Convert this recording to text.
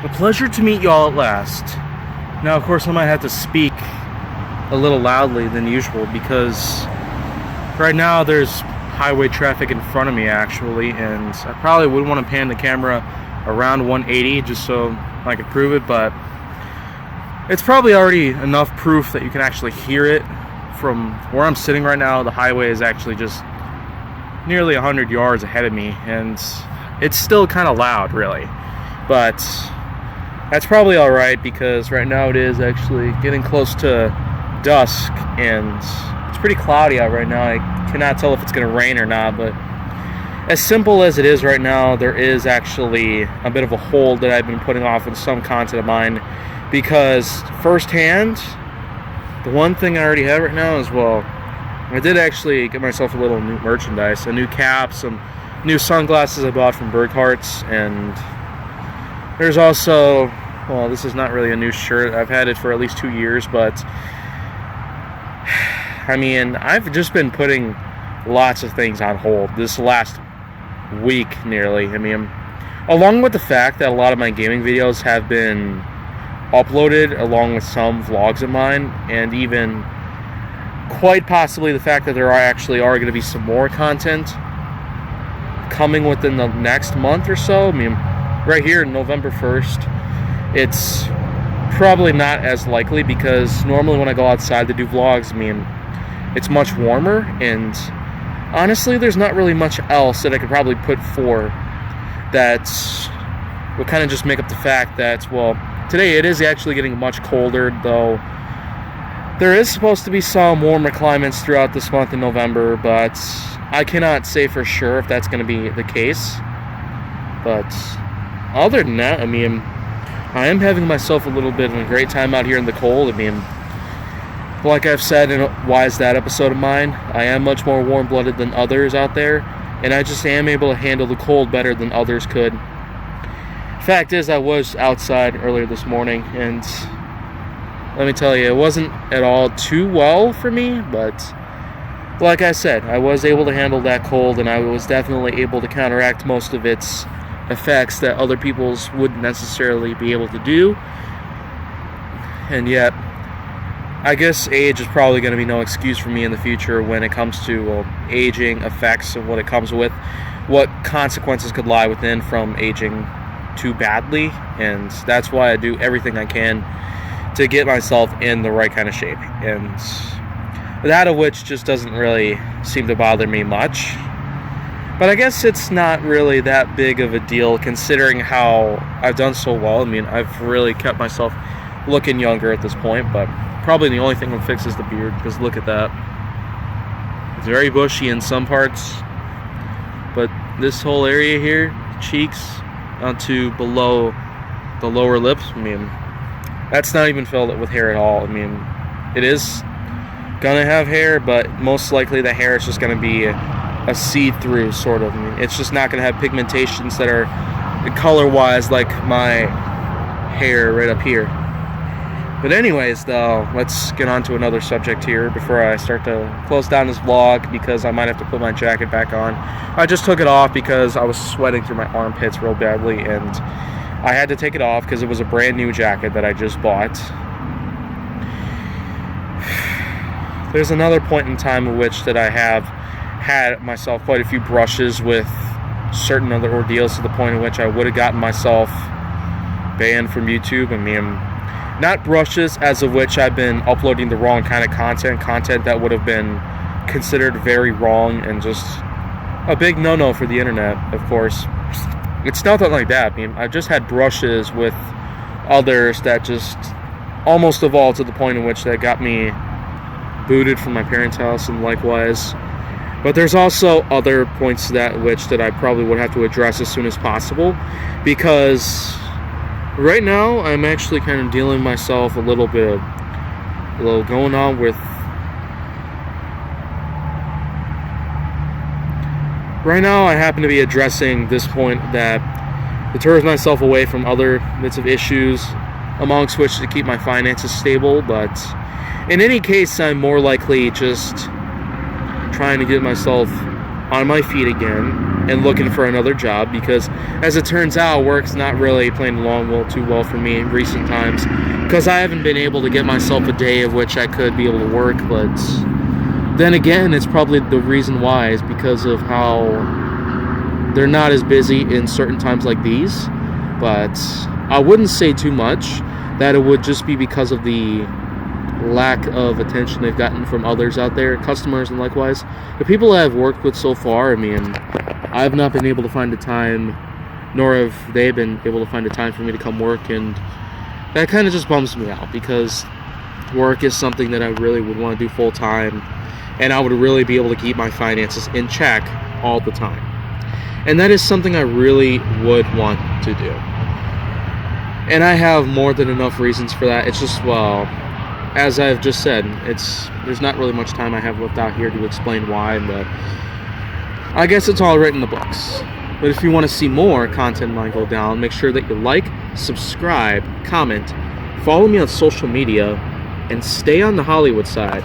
A pleasure to meet y'all at last. Now, of course, I might have to speak a little loudly than usual because right now there's highway traffic in front of me, actually, and I probably would want to pan the camera around 180 just so I could prove it, but it's probably already enough proof that you can actually hear it from where I'm sitting right now. The highway is actually just nearly 100 yards ahead of me, and it's still kind of loud, really, but that's probably alright because right now it is actually getting close to dusk and it's pretty cloudy out right now. I cannot tell if it's going to rain or not, but as simple as it is right now, there is actually a bit of a hold that I've been putting off in some content of mine because firsthand, the one thing I already have right now is, well, I did actually get myself a little new merchandise, a new cap, some new sunglasses I bought from Burkhart's, and there's also, well, this is not really a new shirt. I've had it for at least 2 years, but I mean, I've just been putting lots of things on hold this last week nearly. I mean, along with the fact that a lot of my gaming videos have been uploaded along with some vlogs of mine, and even quite possibly the fact that there are going to be some more content coming within the next month or so. I mean, right here, November 1st, it's probably not as likely because normally when I go outside to do vlogs, I mean, it's much warmer, and honestly, there's not really much else that I could probably put for that will kind of just make up the fact that, well, today it is actually getting much colder, though there is supposed to be some warmer climates throughout this month in November, but I cannot say for sure if that's going to be the case. But other than that, I mean, I am having myself a little bit of a great time out here in the cold. I mean, like I've said in Why Is That episode of mine, I am much more warm-blooded than others out there, and I just am able to handle the cold better than others could. Fact is, I was outside earlier this morning, and let me tell you, it wasn't at all too well for me, but like I said, I was able to handle that cold, and I was definitely able to counteract most of its effects that other people's wouldn't necessarily be able to do. And yet, I guess age is probably going to be no excuse for me in the future when it comes to aging effects and what it comes with, what consequences could lie within from aging too badly, and that's why I do everything I can to get myself in the right kind of shape, and that of which just doesn't really seem to bother me much. But I guess it's not really that big of a deal considering how I've done so well. I mean, I've really kept myself looking younger at this point, but probably the only thing that fixes the beard, because look at that. It's very bushy in some parts, but this whole area here, cheeks onto below the lower lips, I mean, that's not even filled with hair at all. I mean, it is gonna have hair, but most likely the hair is just gonna be a see-through sort of. I mean, it's just not going to have pigmentations that are color-wise like my hair right up here. But anyways, though, let's get on to another subject here before I start to close down this vlog, because I might have to put my jacket back on. I just took it off because I was sweating through my armpits real badly, and I had to take it off because it was a brand new jacket that I just bought. There's another point in time in which that I have had myself quite a few brushes with certain other ordeals to the point in which I would have gotten myself banned from YouTube. I mean, not brushes as of which I've been uploading the wrong kind of content that would have been considered very wrong and just a big no-no for the internet, of course. It's nothing like that. I mean, I've just had brushes with others that just almost evolved to the point in which that got me booted from my parents' house, and likewise. But there's also other points to that which that I probably would have to address as soon as possible, because right now I'm actually kind of dealing myself a little going on with. Right now I happen to be addressing this point that deters myself away from other bits of issues, amongst which to keep my finances stable, but in any case I'm more likely just trying to get myself on my feet again and looking for another job, because as it turns out, work's not really playing along too well for me in recent times, because I haven't been able to get myself a day of which I could be able to work. But then again, it's probably the reason why is because of how they're not as busy in certain times like these. But I wouldn't say too much that it would just be because of the lack of attention they've gotten from others out there, customers, and likewise the people I've worked with so far. I mean, I've not been able to find a time, nor have they been able to find a time for me to come work, and that kind of just bums me out, because work is something that I really would want to do full time, and I would really be able to keep my finances in check all the time, and that is something I really would want to do, and I have more than enough reasons for that. It's just, well, as I've just said, there's not really much time I have left out here to explain why, but I guess it's all written in the books. But if you want to see more content mine go down, make sure that you like, subscribe, comment, follow me on social media, and stay on the Hollywood side.